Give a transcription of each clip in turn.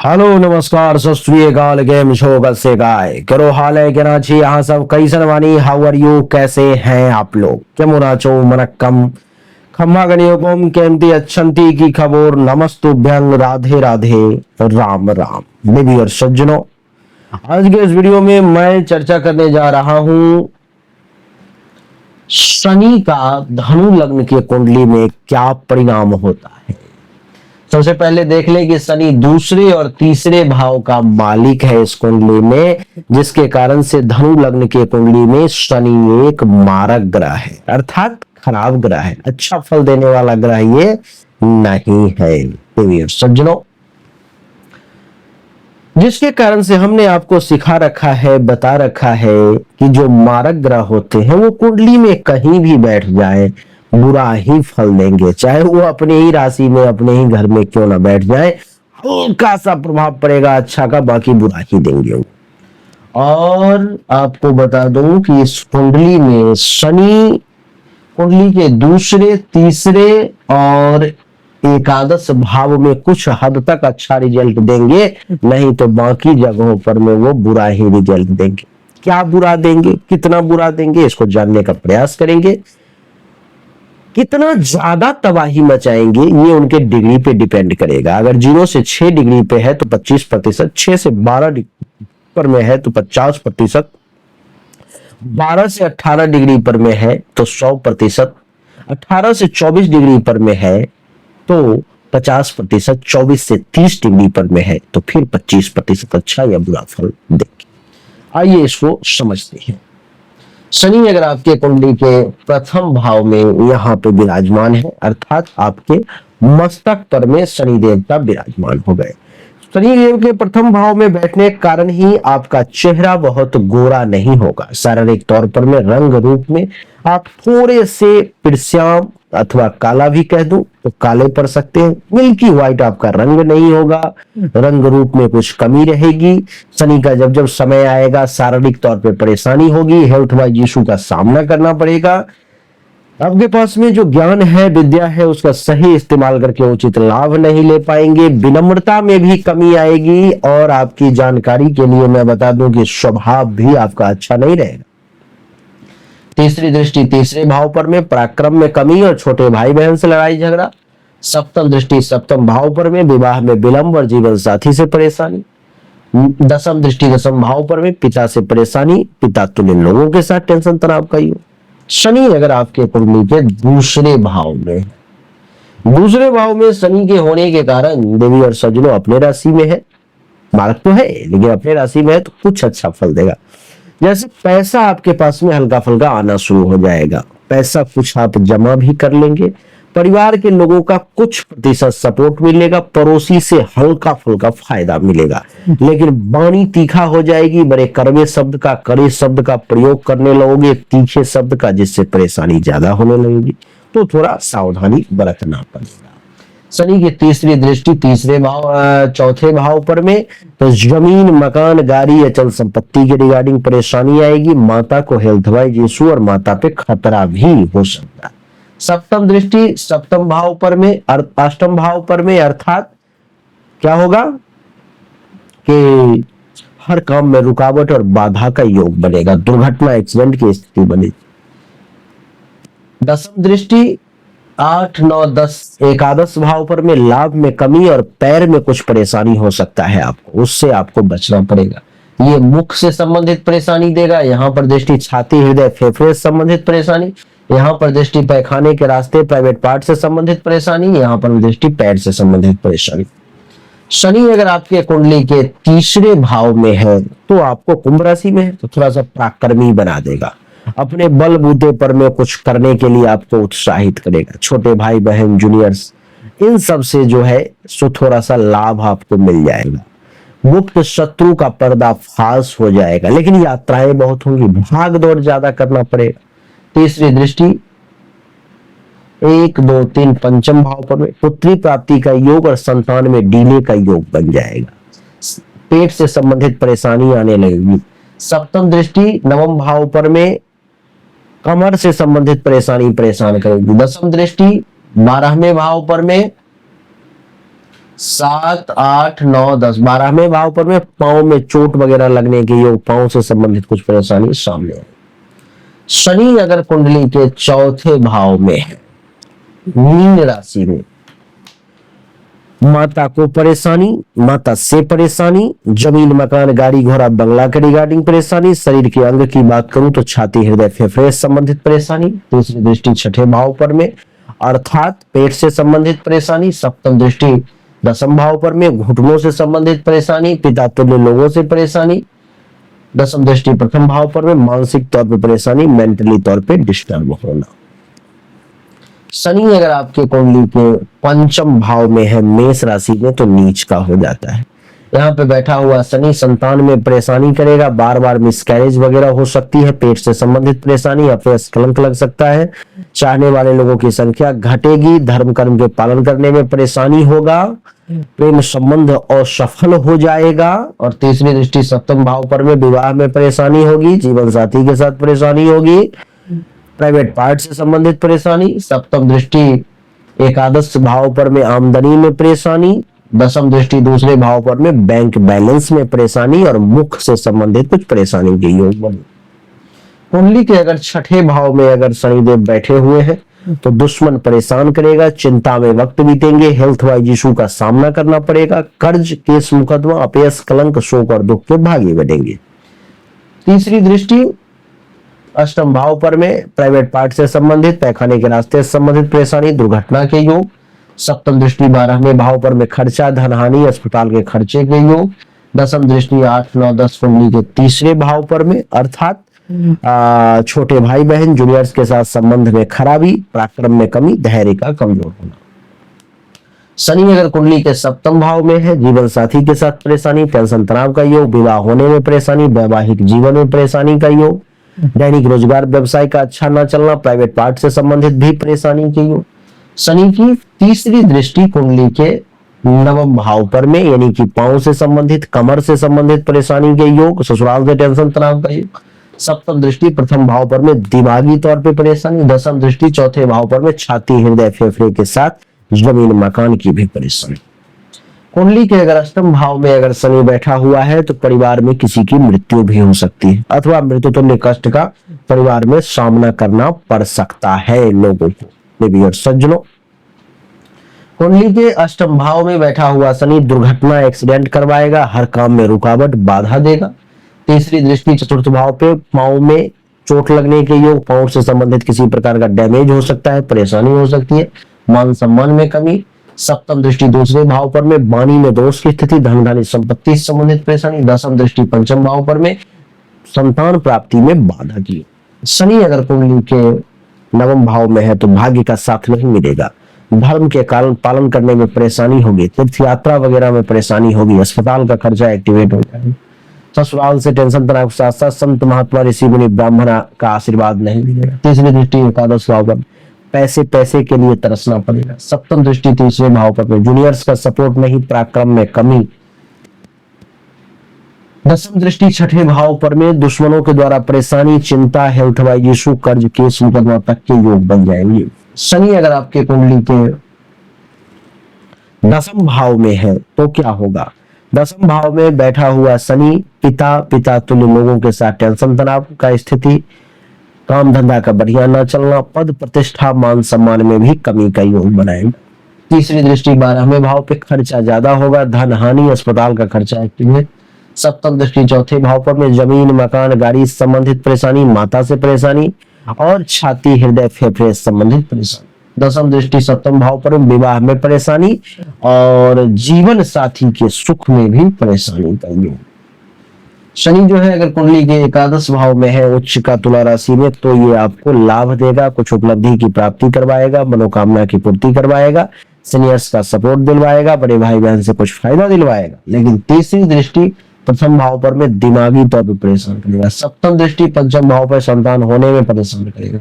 Hello नमस्कार सत श्री अकाल गेम शो कसे गाय करो हाल है कराची यहाँ सब कैसन वानी हाउ आर यू कैसे हैं आप लोग केमन आचो मनक्कम खम्मा गणियों केमती अच्छंती की खबर नमस्तुभ्यं राधे राधे राम राम देवी और सज्जनों। आज के इस वीडियो में मैं चर्चा करने जा रहा हूं शनि का धनु लग्न की कुंडली में क्या परिणाम होता है। सबसे पहले देख ले कि शनि दूसरे और तीसरे भाव का मालिक है इस कुंडली में, जिसके कारण से धनु लग्न के कुंडली में शनि एक मारक ग्रह है, अर्थात खराब ग्रह है। अच्छा फल देने वाला ग्रह ये नहीं है सज्जनों। जिसके कारण से हमने आपको सिखा रखा है, बता रखा है कि जो मारक ग्रह होते हैं वो कुंडली में कहीं भी बैठ जाए बुरा ही फल देंगे, चाहे वो अपने ही राशि में अपने ही घर में क्यों ना बैठ जाए, हल्का सा प्रभाव पड़ेगा अच्छा का, बाकी बुरा ही देंगे। और आपको बता दूं कि इस कुंडली में शनि कुंडली के दूसरे, तीसरे और एकादश भाव में कुछ हद तक अच्छा रिजल्ट देंगे, नहीं तो बाकी जगहों पर में वो बुरा ही रिजल्ट देंगे। क्या बुरा देंगे, कितना बुरा देंगे, इसको जानने का प्रयास करेंगे। कितना ज्यादा तबाही मचाएंगे ये उनके डिग्री पे डिपेंड करेगा। अगर 0 से 6 डिग्री पे है तो 25%, 6 से 12 डिग्री पर में है तो 50%, 12 से 18 डिग्री पर में है तो 100%, 18 से 24 डिग्री पर में है तो 50%, 24 से 30 डिग्री पर में है तो फिर 25% अच्छा या बुरा फल देंगे। आइए इसको समझते हैं। शनि अगर आपके कुंडली के प्रथम भाव में यहाँ पे विराजमान है, अर्थात आपके मस्तक पर में शनि देवता विराजमान हो गए। शनि देव के प्रथम भाव में बैठने के कारण ही आपका चेहरा बहुत गोरा नहीं होगा। शारीरिक तौर पर में रंग रूप में आप थोड़े से पिरश्याम अथवा काला भी कह दूं तो काले पड़ सकते हैं। मिल्की व्हाइट आपका रंग नहीं होगा, रंग रूप में कुछ कमी रहेगी। शनि का जब जब समय आएगा शारीरिक तौर पे परेशानी होगी, हेल्थ वाइज इशू का सामना करना पड़ेगा। आपके पास में जो ज्ञान है, विद्या है, उसका सही इस्तेमाल करके उचित लाभ नहीं ले पाएंगे। विनम्रता में भी कमी आएगी और आपकी जानकारी के लिए मैं बता दूं कि स्वभाव भी आपका अच्छा नहीं रहेगा। तीसरी दृष्टि तीसरे भाव पर में पराक्रम में कमी और छोटे भाई बहन से लड़ाई झगड़ा। सप्तम दृष्टि सप्तम भाव पर में विवाह में विलंब और जीवन साथी से परेशानी। दसम दृष्टि दसम भाव पर में पिता से परेशानी, पिता तुल्य लोगों के साथ टेंशन तनाव का योग। शनि अगर आपके कुंडली के दूसरे भाव में, दूसरे भाव में शनि के होने के कारण देवी और सज्जनों अपने राशि में है, मार्ग तो है लेकिन अपने राशि में है तो कुछ अच्छा फल देगा। जैसे पैसा आपके पास में हल्का फुल्का आना शुरू हो जाएगा, पैसा कुछ आप जमा भी कर लेंगे, परिवार के लोगों का कुछ प्रतिशत सपोर्ट मिलेगा, पड़ोसी से हल्का फुल्का फायदा मिलेगा। लेकिन वाणी तीखा हो जाएगी, बड़े कड़वे शब्द का, कड़े शब्द का प्रयोग करने लगोगे, तीखे शब्द का, जिससे परेशानी ज्यादा होने लगेगी, तो थोड़ा सावधानी बरतना पड़ेगा। शनि की तीसरी दृष्टि तीसरे भाव चौथे भाव पर में तो जमीन मकान गाड़ी अचल संपत्ति के रिगार्डिंग परेशानी आएगी। माता को हेल्थ वाइज इशू और माता पे खतरा भी हो सकता है। सप्तम दृष्टि सप्तम भाव पर में अष्टम भाव पर में, अर्थात क्या होगा कि हर काम में रुकावट और बाधा का योग बनेगा, दुर्घटना एक्सीडेंट की स्थिति बनेगी। दसम दृष्टि 8, 9, 10 एकादश भाव पर में लाभ में कमी और पैर में कुछ परेशानी हो सकता है आपको, उससे आपको बचना पड़ेगा। ये मुख से संबंधित परेशानी देगा। यहाँ पर दृष्टि छाती हृदय फेफड़े से संबंधित परेशानी, यहाँ पर दृष्टि पैखाने के रास्ते प्राइवेट पार्ट से संबंधित परेशानी, यहाँ पर दृष्टि पैर से संबंधित परेशानी। शनि अगर आपके कुंडली के तीसरे भाव में है तो आपको कुंभ राशि में है तो थोड़ा सा पराक्रमी बना देगा, अपने बल बूते पर में कुछ करने के लिए आपको उत्साहित करेगा। छोटे भाई बहन जूनियर्स इन सब से जो है सो थोड़ा सा लाभ आपको मिल जाएगा। गुप्त शत्रु का पर्दाफाश हो जाएगा, लेकिन यात्राएं बहुत होंगी, भाग दौड़ ज्यादा करना पड़ेगा। तीसरी दृष्टि 1, 2, 3 पंचम भाव पर में पुत्री प्राप्ति का योग और संतान में डीले का योग बन जाएगा। पेट से संबंधित परेशानी आने लगेगी। सप्तम दृष्टि नवम भाव पर में कमर से संबंधित परेशानी परेशान करेगी। दसम दृष्टि 12वें भाव पर में 7, 8, 9, 10, 12वें भाव पर में पांव में चोट वगैरह लगने के योग, पांव से संबंधित कुछ परेशानी सामने है। शनि अगर कुंडली के चौथे भाव में है, मीन राशि में, माता को परेशानी, माता से परेशानी, जमीन मकान गाड़ी घोड़ा बंगला के रिगार्डिंग परेशानी, शरीर के अंग की बात करूं तो छाती हृदय फेफड़े से संबंधित परेशानी। दूसरी दृष्टि छठे भाव पर में अर्थात पेट से संबंधित परेशानी। सप्तम दृष्टि दसम भाव पर में घुटनों से संबंधित परेशानी, पिता तुल्य लोगों से परेशानी। दसम दृष्टि प्रथम भाव पर में मानसिक तौर पर परेशानी, मेंटली तौर पे डिस्टर्ब होना। शनि अगर आपके कुंडली के पंचम भाव में है, मेष राशि में, तो नीच का हो जाता है। यहाँ पे बैठा हुआ शनि संतान में परेशानी करेगा, बार बार मिसकैरेज वगैरह हो सकती है, पेट से संबंधित परेशानी, अपयश कलंक लग सकता है, चाहने वाले लोगों की संख्या घटेगी, धर्म कर्म के पालन करने में परेशानी होगा, प्रेम संबंध असफल हो जाएगा। और तीसरी दृष्टि सप्तम भाव पर में विवाह में परेशानी होगी, जीवन साथी के साथ परेशानी होगी, प्राइवेट पार्ट से संबंधित परेशानी। सप्तम दृष्टि एकादश भाव पर में आमदनी में परेशानी, दसम दृष्टि दूसरे भाव पर में बैंक बैलेंस में परेशानी और मुख से संबंधित कुछ परेशानी के योग बने। कुंडली के अगर छठे भाव में अगर शनिदेव बैठे हुए हैं तो दुश्मन परेशान करेगा, चिंता में वक्त बीतेंगे, हेल्थ वाइज इशू का सामना करना पड़ेगा, कर्ज केस मुकदमा अपयश कलंक शोक और दुख के भागी बनेंगे। तीसरी दृष्टि अष्टम भाव पर में प्राइवेट पार्ट से संबंधित, पैखाने के रास्ते से संबंधित परेशानी, दुर्घटना के योग। सप्तम दृष्टि 12वें भाव पर में खर्चा, धन हानि, अस्पताल के खर्चे के योग। दसम दृष्टि 8, 9, 10 कुंडली के तीसरे भाव पर में अर्थात छोटे भाई बहन जूनियर्स के साथ संबंध में खराबी, पराक्रम में कमी, धैर्य का कमजोर होना। शनि अगर कुंडली के सप्तम भाव में है, जीवन साथी के साथ परेशानी, टेंशन तनाव का योग, विवाह होने में परेशानी, वैवाहिक जीवन में परेशानी का योग, दैनिक रोजगार व्यवसाय का अच्छा ना चलना, प्राइवेट पार्ट से संबंधित भी परेशानी के योग। शनि की तीसरी दृष्टि कुंडली के नवम भाव पर में, यानी कि पांव से संबंधित, कमर से संबंधित परेशानी के योग, ससुराल से टेंशन तनाव का योग। सप्तम दृष्टि प्रथम भाव पर में दिमागी तौर पे परेशानी, दसम दृष्टि चौथे भाव पर में छाती हृदय फेफड़े के साथ जमीन मकान की भी परेशानी। कुंडली के अगर अष्टम भाव में अगर शनि बैठा हुआ है तो परिवार में किसी की मृत्यु भी हो सकती है अथवा मृत्युतुल्य कष्ट का परिवार में सामना करना पड़ सकता है लोगों को। सज्जनों, कुंडली के अष्टम भाव में बैठा हुआ शनि दुर्घटना एक्सीडेंट करवाएगा, हर काम में रुकावट बाधा देगा। तीसरी दृष्टि चतुर्थ भाव पे, पांव में चोट लगने के योग, पांव से संबंधित किसी प्रकार का डैमेज हो सकता है, परेशानी हो सकती है, मान सम्मान में कमी। सप्तम दृष्टि दूसरे भाव पर में वाणी में दोष की स्थिति, धन धान्य संपत्ति से संबंधित परेशानी। दसम दृष्टि पंचम भाव पर में संतान प्राप्ति में बाधा की। शनि अगर कुंडली के नवम भाव में है तो भाग्य का साथ नहीं मिलेगा, धर्म के कारण पालन करने में परेशानी होगी, तीर्थ यात्रा वगैरह में परेशानी होगी, अस्पताल का खर्चा एक्टिवेट हो जाएगा, ससुराल से टेंशन तनाव के साथ साथ संत महात्मा ऋषि मुनि ब्राह्मण का आशीर्वाद नहीं मिलेगा। तीसरी दृष्टि एकादश भाव पर, पैसे के लिए तरसना पड़ेगा। सप्तम दृष्टि तीसरे भाव पर, जूनियर्स का सपोर्ट नहीं, पराक्रम में कमी। दसम दृष्टि छठे भाव पर में दुश्मनों के द्वारा परेशानी, चिंता, हेल्थ वाइज इशू, कर्ज केस मुकदमा तक के योग बन जाएंगे। शनि अगर आपके कुंडली के दसम भाव में है तो क्या होगा? दसम भाव में बैठा हुआ शनि पिता तुल्य लोगों के साथ टेंशन तनाव का स्थिति, काम धंधा का बढ़िया ना चलना, पद प्रतिष्ठा मान सम्मान में भी कमी का योग बनाएगा। तीसरी दृष्टि 12वें भाव पे, खर्चा ज्यादा होगा, धन हानि, अस्पताल का खर्चा एक्टिवेट। सप्तम दृष्टि चौथे भाव पर में जमीन मकान गाड़ी से संबंधित परेशानी, माता से परेशानी और छाती हृदय फेफड़े से संबंधित परेशानी। दसम दृष्टि सप्तम भाव पर विवाह में परेशानी और जीवन साथी के सुख में भी परेशानी का योग। शनि जो है अगर कुंडली के एकादश भाव में है उच्च का तुला राशि में तो ये आपको लाभ देगा, कुछ उपलब्धि की प्राप्ति करवाएगा, मनोकामना की पूर्ति करवाएगा, सीनियर्स का सपोर्ट दिलवाएगा, बड़े भाई बहन से कुछ फायदा दिलवाएगा। लेकिन तीसरी दृष्टि प्रथम भाव पर में दिमागी तौर पर परेशान करेगा। सप्तम दृष्टि पंचम भाव पर संतान होने में परेशान करेगा।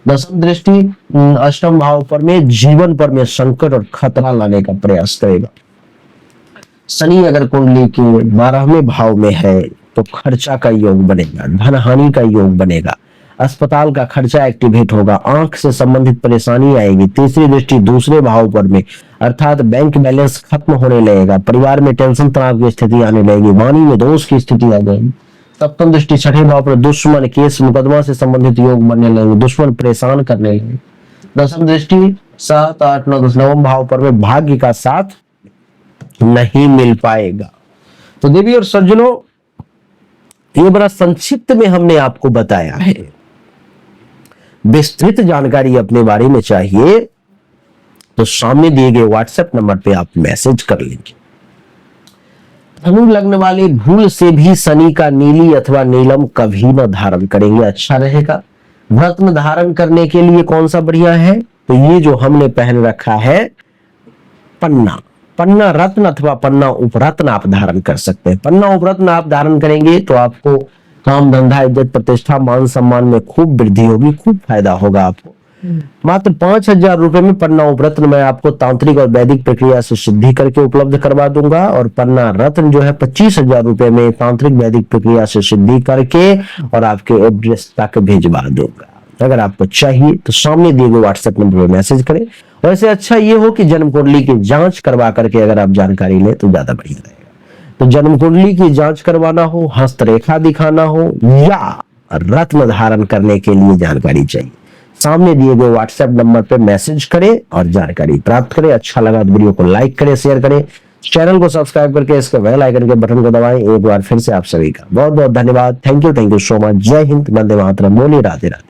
दसम दृष्टि अष्टम भाव पर में जीवन पर में संकट और खतरा लाने का प्रयास करेगा। शनि अगर कुंडली के 12वें भाव में है तो खर्चा का योग बनेगा, धन हानि का योग बनेगा, अस्पताल का खर्चा एक्टिवेट होगा, आंख से संबंधित परेशानी आएगी, तीसरी दृष्टि दूसरे भाव पर में अर्थात बैंक बैलेंस खत्म होने लगेगा, परिवार में टेंशन तनाव की स्थिति आने लगेगी, वाणी में दोष की स्थिति आ जाएगी। सप्तम दृष्टि छठे भाव पर दुश्मन केस मुकदमा से संबंधित योग बनने लगेंगे, दुश्मन परेशान करने लगेंगे। दसम दृष्टि 7 8 9 10 नवम भाव पर में भाग्य का साथ नहीं मिल पाएगा। तो देवी और सज्जनों, ये बड़ा संक्षिप्त में हमने आपको बताया है। विस्तृत जानकारी अपने बारे में चाहिए तो सामने दिए गए व्हाट्सएप नंबर पे आप मैसेज कर लीजिए। धनु लग्न वाले भूल से भी शनि का नीली अथवा नीलम कभी न धारण करेंगे, अच्छा रहेगा। रत्न धारण करने के लिए कौन सा बढ़िया है, तो ये जो हमने पहन रखा है पन्ना, पन्ना रत्न अथवा पन्ना उपरत्न आप धारण कर सकते हैं। पन्ना उपरत्न आप धारण करेंगे तो आपको काम धंधा इज्जत प्रतिष्ठा मान सम्मान में खूब वृद्धि होगी, खूब फायदा होगा आपको। मात्र 5,000 रुपए में पन्ना उपरत्न मैं आपको तांत्रिक और वैदिक प्रक्रिया से सिद्धि करके उपलब्ध करवा दूंगा, और पन्ना रत्न जो है 25,000 रुपए में तांत्रिक वैदिक प्रक्रिया से सिद्धि करके और आपके एड्रेस तक भिजवा दूंगा। अगर आपको चाहिए तो सामने दिए गए व्हाट्सएप नंबर पर मैसेज करें। वैसे अच्छा ये हो कि जन्म कुंडली की जांच करवा करके अगर आप जानकारी लें तो ज्यादा बढ़िया रहेगा। तो जन्म कुंडली की जांच करवाना हो, हस्तरेखा दिखाना हो या रत्न धारण करने के लिए जानकारी चाहिए, सामने दिए गए व्हाट्सएप नंबर पर मैसेज करें और जानकारी प्राप्त करें। अच्छा लगा तो वीडियो को लाइक करें, शेयर करें, चैनल को सब्सक्राइब करके इसके बेल आइकन के बटन को दबाएं। एक बार फिर से आप सभी का बहुत बहुत धन्यवाद। Thank you so much. जय हिंद, वंदे मातरम, बोलिए राधे राधे।